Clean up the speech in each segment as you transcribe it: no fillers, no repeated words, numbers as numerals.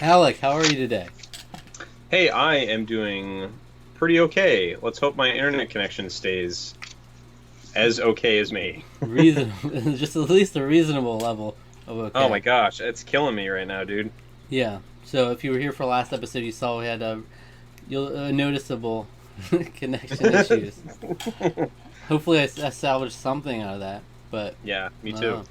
Alec, how are you today? Hey, I am doing pretty okay. Let's hope my internet connection stays as okay as me. Reasonable, just at least a reasonable level of Oh my okay. gosh, it's killing me right now, dude. Yeah. So if you were here for last episode, you saw we had noticeable connection issues. Hopefully, I salvaged something out of that. But Yeah, me too.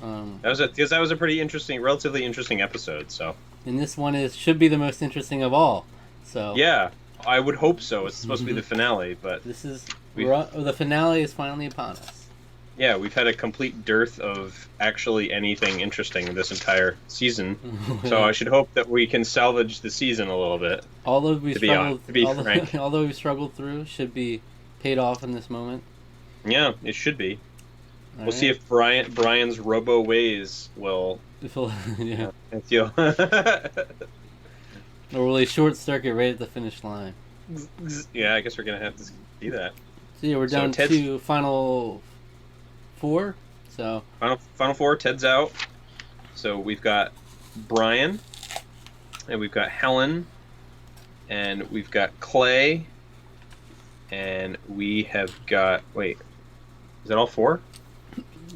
uh, um, That was a pretty interesting, relatively interesting episode. So and this one is should be the most interesting of all. So yeah, I would hope so. It's supposed to be the finale, but this is we the finale is finally upon us. yeah we've had a complete dearth of actually anything interesting this entire season. So I should hope that we can salvage the season a little bit. Although we struggled, To be frank, although we struggled through, should be paid off in this moment. yeah, it should be. All We'll see right. if Brian's robo ways will. Yeah. If you Or will they short circuit right at the finish line? yeah, I guess we're gonna have to see that. So yeah, we're So down Ted's to final four. So final four. Ted's out. So we've got Brian, and we've got Helen, and we've got Clay, and we have got. Wait, is that all four?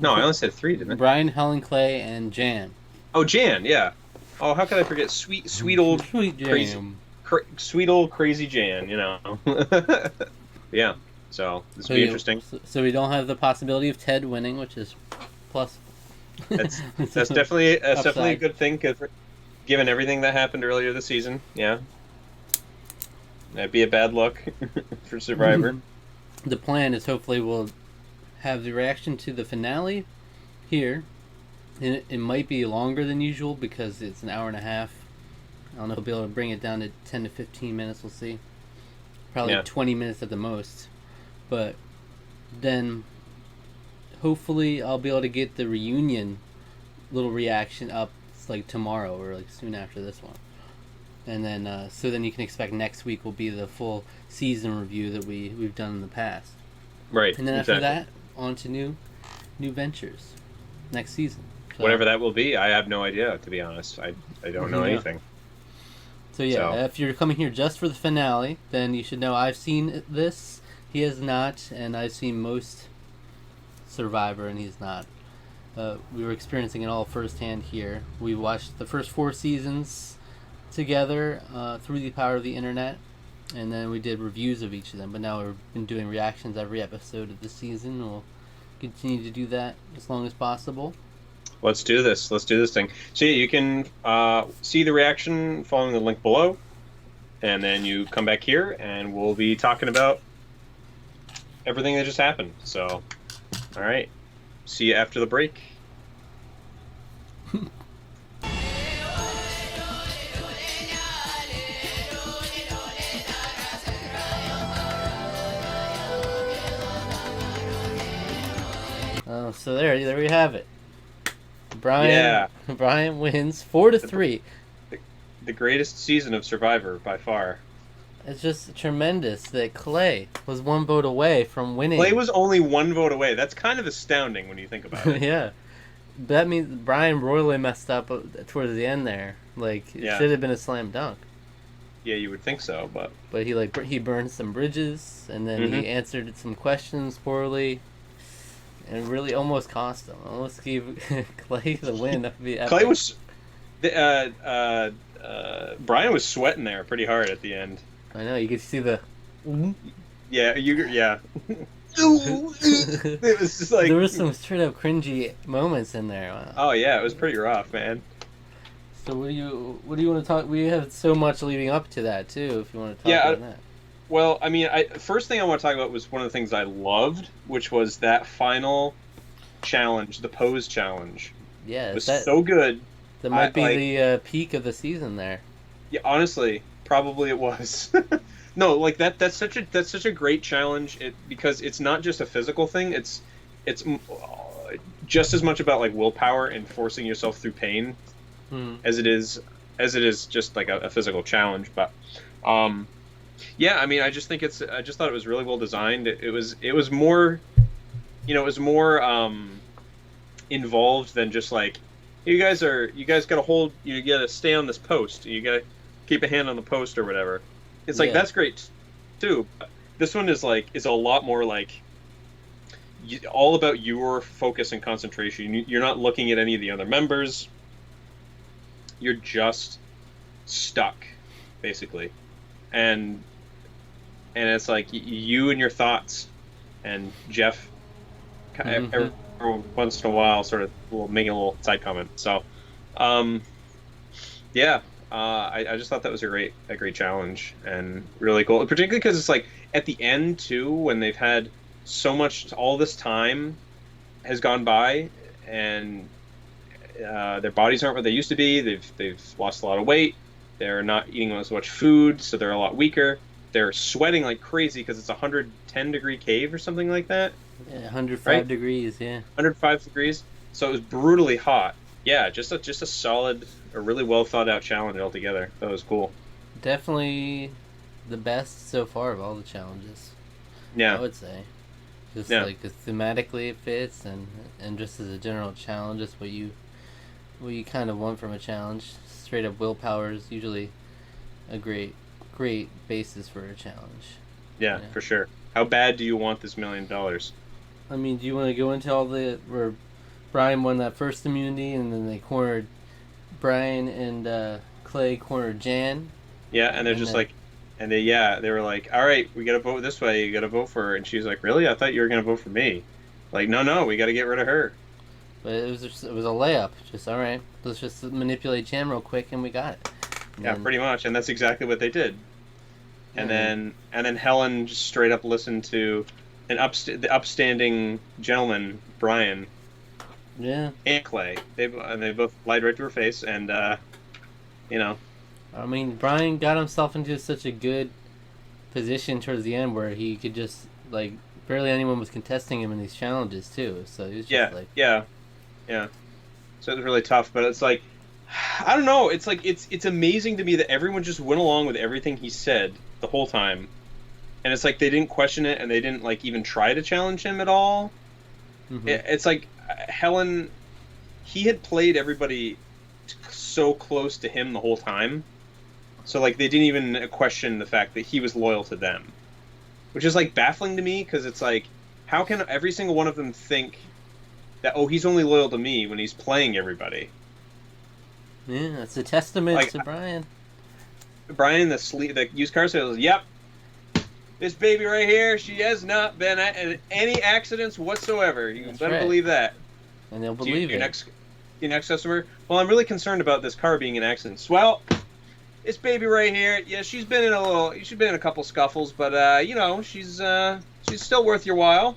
No, I only said three, didn't I? Brian, Helen, Clay, and Jan. Oh, Jan, yeah. Oh, how could I forget sweet old Sweet crazy, Jam. sweet old crazy Jan? You know. Yeah. So this So, will be yeah, interesting. so we don't have the possibility of Ted winning, which is plus. That's It's that's definitely a upside. good thing, 'cause given everything that happened earlier this season. Yeah, that'd be a bad look for Survivor. The plan is hopefully we'll have the reaction to the finale here. And it might be longer than usual because it's an hour and a half. I don't know if we'll be able to bring it down to 10 to 15 minutes. We'll see. Probably Yeah, 20 minutes at the most. But then hopefully I'll be able to get the reunion little reaction up like tomorrow or like soon after this one. And then so then you can expect next week will be the full season review that we've done in the past. right. And then after Exactly. that, on to new ventures next season. So Whatever that will be, I have no idea. To be honest, I don't know yeah. anything. So yeah, So if you're coming here just for the finale, then you should know I've seen this. He has not, and I've seen most Survivor, and he's not. We were experiencing it all firsthand here. We watched the first four seasons together through the power of the internet, and then we did reviews of each of them. But now we've been doing reactions every episode of the season. We'll continue to do that as long as possible. let's do this. Let's do this thing. See, you can see the reaction following the link below, and then you come back here, and we'll be talking about everything that just happened. So, all right. See you after the break. So there we have it. Brian Yeah, Brian wins 4-3. the greatest season of Survivor by far. It's just tremendous that Clay was one vote away from winning. Clay was only one vote away. That's kind of astounding when you think about it. Yeah, that means Brian royally messed up towards the end there. Like it Yeah, should have been a slam dunk, yeah, you would think so, but but he burned some bridges and then hmm he answered some questions poorly, and really almost cost him. Almost gave Clay the win. That would be Clay epic. was, Brian was sweating there pretty hard at the end. I know you could see the. Yeah. It was just like, There were some straight up cringy moments in there. Wow. oh yeah, it was pretty rough, man. So what do you want to talk? We have so much leading up to that too. If you want to talk Yeah, about that. well, I mean, first thing I want to talk about was one of the things I loved, which was that final challenge, the pose challenge. It Yeah, was that so good. that might be Like, the peak of the season there. yeah, honestly, probably it was. No, like that's such a great challenge. Because it's not just a physical thing. Just as much about like willpower and forcing yourself through pain Hmm. as it is just like a physical challenge. But um, yeah, I mean, I just thought it was really well designed. It was more, it was more involved than just like You guys gotta hold. You gotta stay on this post. You gotta keep a hand on the post or whatever. It's like Yeah. that's great too. This one is a lot more like all about your focus and concentration. You're not looking at any of the other members. You're just stuck, basically, and it's like you and your thoughts. And Jeff, every once in a while, sort of making a little side comment. So, yeah, I just thought that was a great challenge and really cool, particularly because it's like at the end too, when they've had so much, all this time has gone by, and their bodies aren't what they used to be. They've lost a lot of weight. They're not eating as much food, so they're a lot weaker. They're sweating like crazy because it's a 110-degree cave or something like that. Yeah, 105 right? degrees. Yeah. 105 degrees. So it was brutally hot. Yeah, just a solid, a really well thought out challenge altogether. That was cool. Definitely the best so far of all the challenges. Yeah. I would say. Just Yeah. like 'cause thematically it fits, and just as a general challenge, just what you kind of want from a challenge. Straight up willpower is usually a great basis for a challenge. Yeah, for sure. How bad do you want this $1,000,000? I mean, do you want to go into all the where Brian won that first immunity, and then they cornered Brian, and Clay cornered Jan? Yeah, and they're And just then, like, and they were like, all right, we got to vote this way. You got to vote for her. And she's like, really? I thought you were gonna vote for me. Like, no, we got to get rid of her. but it was a layup. Just all right. Let's just manipulate Jan real quick, and we got it. And Yeah, then, pretty much, and that's exactly what they did. And yeah, then Helen just straight up listened to the upstanding gentleman Brian yeah. and Clay. They both lied right to her face, and you know, I mean, Brian got himself into such a good position towards the end where he could just like barely anyone was contesting him in these challenges too. So he was just like, yeah. So it was really tough, but it's like, I don't know. It's like it's amazing to me that everyone just went along with everything he said the whole time, and it's like they didn't question it and they didn't like even try to challenge him at all. mm-hmm. It's like Helen, he had played everybody so close to him the whole time, so like they didn't even question the fact that he was loyal to them, which is like baffling to me because it's like, how can every single one of them think that, oh, he's only loyal to me when he's playing everybody? Yeah, it's a testament Like, to Brian. Brian, the used car salesman, yep, this baby right here, she has not been in any accidents whatsoever. You That's better right. believe that. And they'll believe your it. your next customer. Well, I'm really concerned about this car being in accidents. Well, this baby right here, yeah, she's been in a couple scuffles, but she's still worth your while.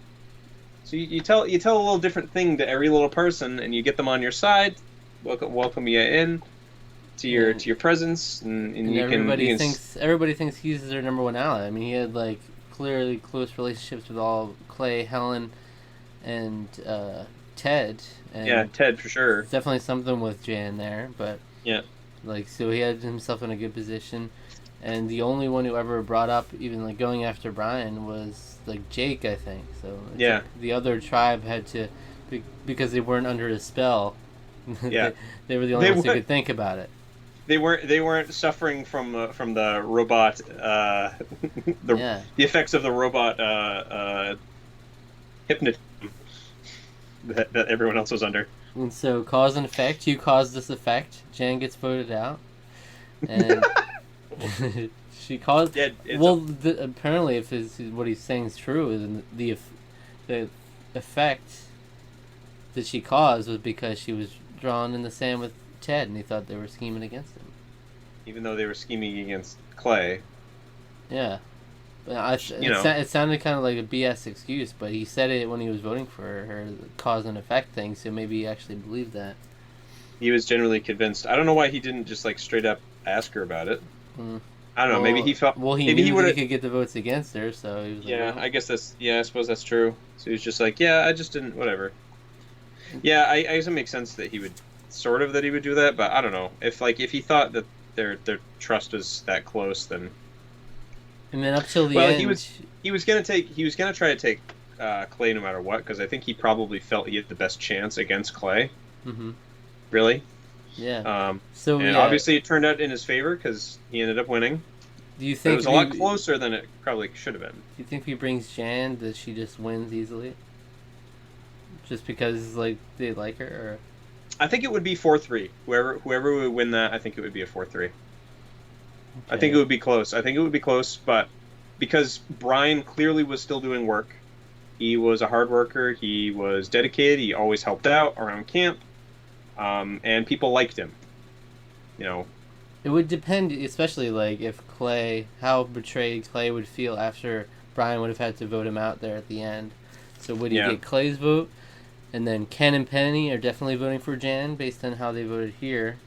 So you tell a little different thing to every little person, and you get them on your side, welcome you in to your presence, and everybody thinks he's their number one ally. I mean, he had like clearly close relationships with all Clay, Helen, and Ted. And yeah, Ted for sure. definitely something with Jan there, but Yeah. like so he had himself in a good position, and the only one who ever brought up even like going after Brian was like Jake, I think. So Yeah. like the other tribe had to, because they weren't under his spell. Yeah. they were the only ones who could think about it. They weren't suffering from the robot the effects of the robot hypnotism that everyone else was under. And so cause and effect. You caused this effect. Jan gets voted out, and she caused. Yeah, apparently, if what he's saying is true, then the effect that she caused was because she was drawn in the sand with Ted, and he thought they were scheming against him. Even though they were scheming against Clay. Yeah. But it sounded kind of like a BS excuse, but he said it when he was voting for her, the cause and effect thing, so maybe he actually believed that. He was generally convinced. I don't know why he didn't just like straight up ask her about it. I don't know. Maybe he felt. Well, he maybe knew that he could get the votes against her, so he was like, yeah, I guess that's. Yeah, I suppose that's true. So he was just like, yeah, I just didn't. Whatever. Yeah, I guess it makes sense that he would do that, but I don't know if he thought that their trust was that close, then. And then up till the end, he was gonna try to take Clay no matter what, because I think he probably felt he had the best chance against Clay. Mm-hmm. really. Yeah. So And yeah, obviously it turned out in his favor because he ended up winning. do you But it think was a lot closer than it probably should have been. if he brings Jan, that she just wins easily, just because like they like her? Or... I think it would be 4-3. Whoever would win that, I think it would be a 4-3. I think it Okay. would be close. I think it would be close, but because Brian clearly was still doing work. He was a hard worker. He was dedicated. He always helped out around camp, and people liked him. You know, It would depend, especially like if Clay, how betrayed Clay would feel after Brian would have had to vote him out there at the end. So would he yeah. get Clay's vote? And then Ken and Penny are definitely voting for Jan based on how they voted here.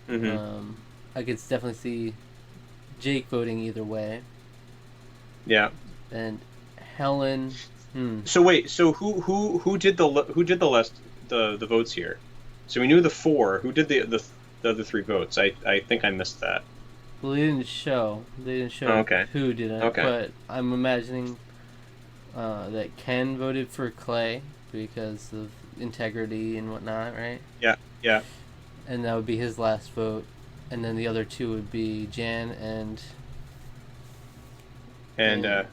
Hmm. I could definitely see Jake voting either way. Yeah. And Helen, So wait. So who did the last the votes here? So we knew the four. Who did the other three votes? I think I missed that. well, they didn't show. They didn't show Oh, okay. who did it. Okay. But I'm imagining that Ken voted for Clay because of integrity and whatnot, right? Yeah. Yeah. And that would be his last vote. And then the other two would be Jan And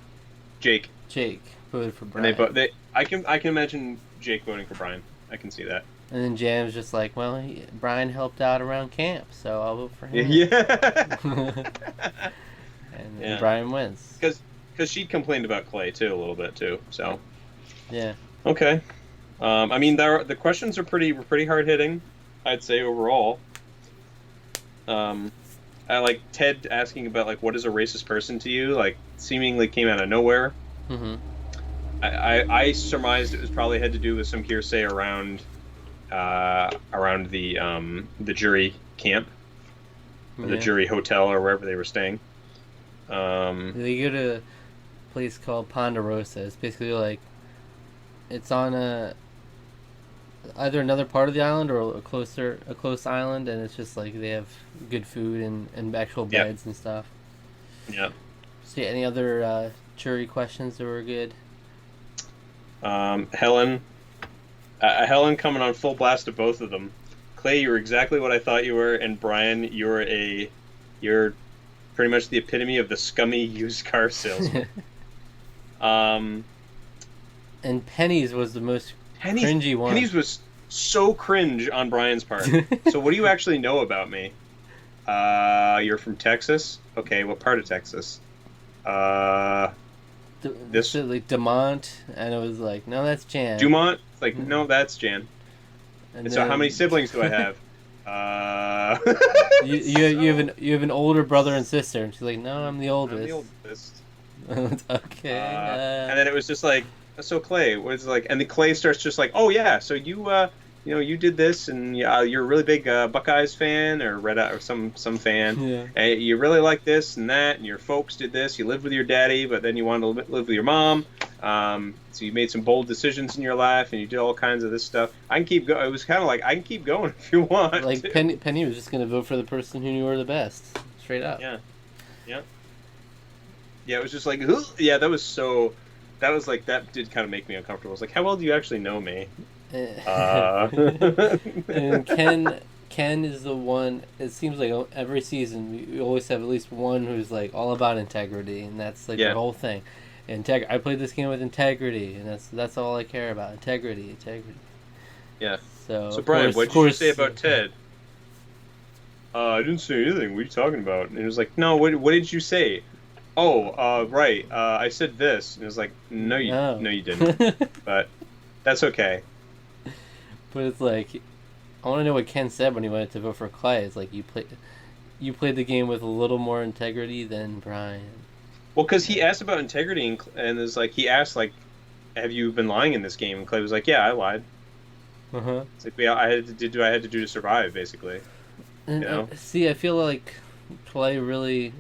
Jake. Jake voted for And Brian. they vote. I can imagine Jake voting for Brian. I can see that. And then Jan was just like, well, Brian helped out around camp, so I'll vote for him. Yeah. And Yeah. Brian wins. Because she complained about Clay too a little bit too. So Yeah. okay. I mean, the questions were pretty hard hitting, I'd say overall. I like Ted asking about like what is a racist person to you, like seemingly came out of nowhere. Mm-hmm. I surmised it was probably had to do with some hearsay around the jury camp, or the jury hotel, or wherever they were staying. They go to a place called Ponderosa. It's basically like it's on either another part of the island or a close island, and it's just like they have good food and actual Yeah. beds and stuff. Yeah. So, any other jury questions that were good? Helen coming on full blast of both of them. Clay, you're exactly what I thought you were, and Brian, you're pretty much the epitome of the scummy used car salesman. And Penny's was the most cringy one. Penny's was so cringe on Brian's part. So what do you actually know about me? You're from Texas? Okay, what part of Texas? This like Demont, and it was like, no, that's Jan. Dumont? Like, no, that's Jan. And so how many siblings do I have? You have an older brother and sister, and she's like, no, I'm the oldest. I'm the oldest. Okay. And then it was just like, so Clay was like, and the Clay starts just like, oh yeah, so you did this, and you're a really big Buckeyes fan or Red or some fan, Yeah. and you really like this and that, and your folks did this. You lived with your daddy, but then you wanted to live with your mom. So you made some bold decisions in your life, and you did all kinds of this stuff. I can keep going. It was kind of like I can keep going if you want. Like Penny was just gonna vote for the person who knew her the best, straight up. Yeah. It was just like, ugh. Yeah, that was so. That was like that did kind of make me uncomfortable. I was like, how well do you actually know me? And Ken is the one. It seems like every season we always have at least one who's like all about integrity, and that's like the whole thing. I played this game with integrity, and that's all I care about. Integrity. Yeah. So Brian, what did you say about Ted? I didn't say anything. What are you talking about? And it was like, no. What did you say? Oh, right. I said this. And it was like, no, you didn't. But that's okay. But it's like, I want to know what Ken said when he went to vote for Clay. It's like you played the game with a little more integrity than Brian. Well, because he asked about integrity, and it's like he asked like, "Have you been lying in this game?" And Clay was like, "Yeah, I lied." It's like, I had to do to survive, basically. And, you know? See, I feel like Clay really,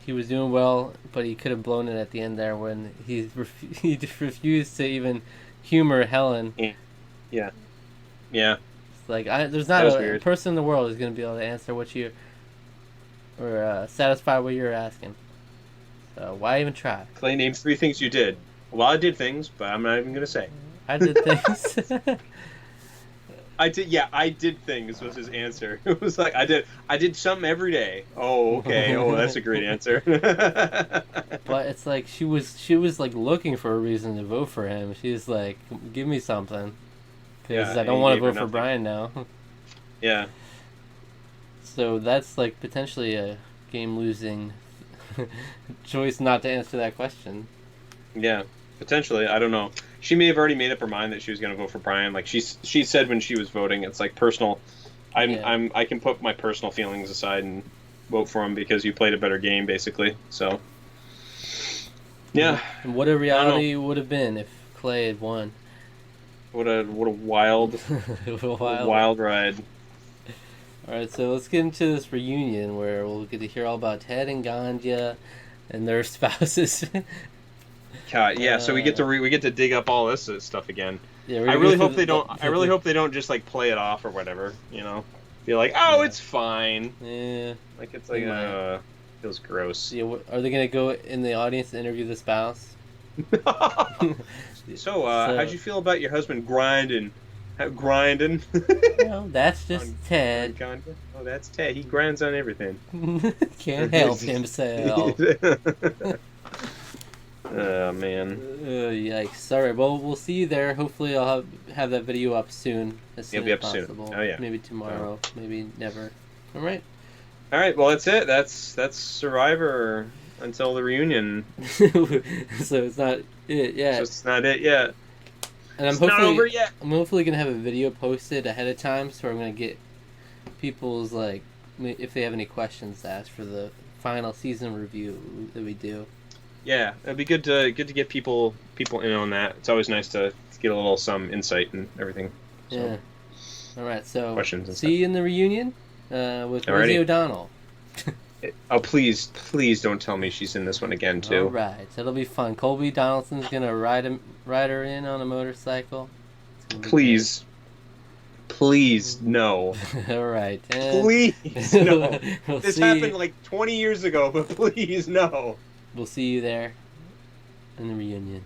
he was doing well, but he could have blown it at the end there when he refused to even humor Helen. Yeah. It's like there's not a person in the world who's going to be able to answer or satisfy what you're asking. So why even try? Clay, name 3 things you did. Well, I did things, but I'm not even going to say. I did things. I did. Yeah, I did things was his answer. It was like I did something every day. Oh, okay. Oh, that's a great answer. But it's like she was like looking for a reason to vote for him. She's like, give me something, because Yeah, I don't he want to gave her vote for nothing. Brian now. Yeah. So that's like potentially a game losing choice not to answer that question. Yeah, potentially. I don't know. She may have already made up her mind that she was going to vote for Brian. Like she said when she was voting, it's like personal. Yeah. I can put my personal feelings aside and vote for him because you played a better game, basically. So yeah, And what a I don't know. reality would have been if Clay had won. What a wild Wild. wild ride. All right, so let's get into this reunion where we'll get to hear all about Ted and Ganja and their spouses. God, yeah. So we get to uh, we get to dig up all this stuff again. yeah, we're I gonna really go through hope they don't. I really hope they don't just like play it off or whatever. You know, be like, oh, Yeah. it's fine. Yeah. Like it's They like might. feels gross. Yeah. Are they gonna go in the audience and interview the spouse? So, how'd So, you feel about your husband grinding? Grinding? well, that's just on Ted. Ganja? Oh, that's Ted. He grinds on everything. Can't help himself. Oh, man. Yikes. Alright, well, we'll see you there. Hopefully, I'll have that video up soon. As soon It'll be as up soon. possible. Oh, yeah. Maybe tomorrow. Maybe never. Alright. All right, well, that's it. That's Survivor until the reunion. So it's not it yet. So it's not it yet. And I'm It's not over yet. hopefully gonna have a video posted ahead of time, so I'm gonna get people's like if they have any questions to ask for the final season review that we do. Yeah, it'd be good to get people in on that. It's always nice to get a little some insight and everything. So, Yeah. All right. So questions and see you in the reunion with Alrighty. Rosie O'Donnell. Oh, please don't tell me she's in this one again All too. right. It'll be fun. Colby Donaldson's gonna ride her in on a motorcycle. It's gonna be Please, no. great. All right. And Please, no. we'll This see. happened like 20 years ago, but please, no. We'll see you there in the reunion.